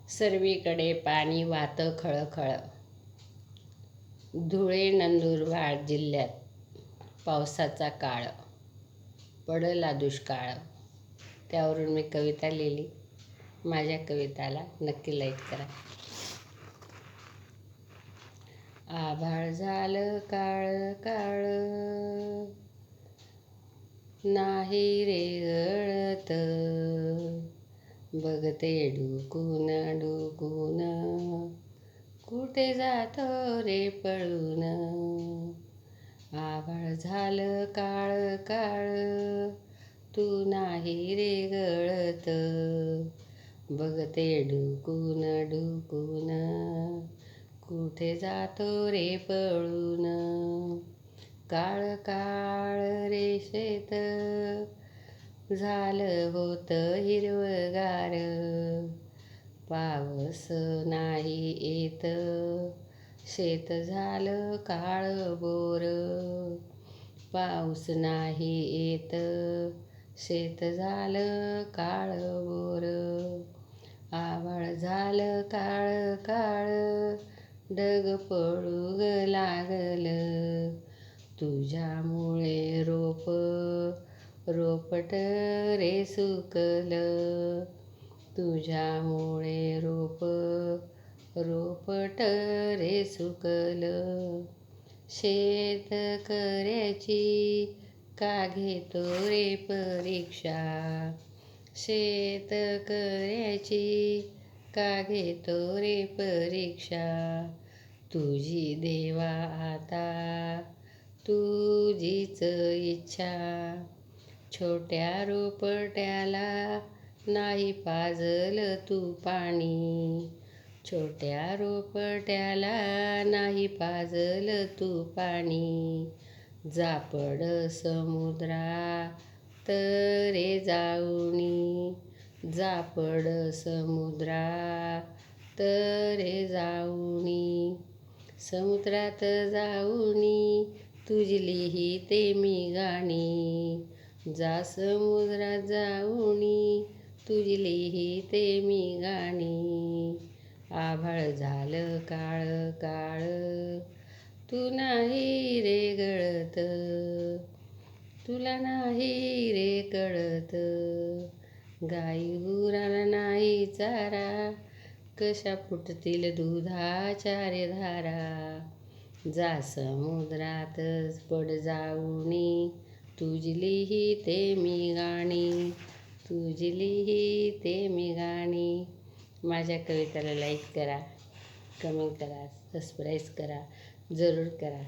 सर्वीकडे पाणी वाहतं खळखळ. धुळे नंदुरबार जिल्ह्यात पावसाचा काळ, पडला दुष्काळ. त्यावरून मी कविता लिहिली. माझ्या कविताला नक्की लाईक करा. आभाळ झालं काळ काळ, नाही रे गळत. बघते डुकून डुकून, कुठे जातो रे पळून. आभाळ झालं काळ काळ, तू नाही रे गळत. बघते डुकून डुकून, कुठे जातो रे पळून. काळ काळ रे शेत, झालं होतं हिरवगार. पाऊस नाही येत, शेत झालं काळभोर. पाऊस नाही येत, शेत झालं काळभोर. आभाळ झालं काळ काळ, ढग पडू लागलं. तुझ्यामुळे रोपट रे सुकलं. तुझ्यामुळे रोपट रे सुकलं. शेतकऱ्याची का घेतो रे परीक्षा. शेतकऱ्याची का घेतो रे परीक्षा. तुझी देवा आता तुझीच इच्छा. छोट्या रोपट्याला नाही पाजलं तू पाणी. छोट्या रोपट्याला नाही पाजलं तू पाणी. जापड समुद्रात रे जाऊनी. जापड समुद्रात रे जाऊनी. समुद्रात जाऊनी तुझी लिहिते मी गाणी. जा समुद्रात जाऊनी तुझी लिहिते मी गाणी. आभाळ झालं काळ काळ, तू नाही रे गळत. तुला नाही रे कळत. गाई गुराला नाही चारा, कशा फुटतील दुधाच्या रे धारा. जा समुद्रातच पड जाऊनी, तुझी लिहिते मी गाणी. तुझी लिहिते मी गाणी. माझ्या कवितेला लाईक करा, कमेंट करा, सबस्क्राईब करा, जरूर करा.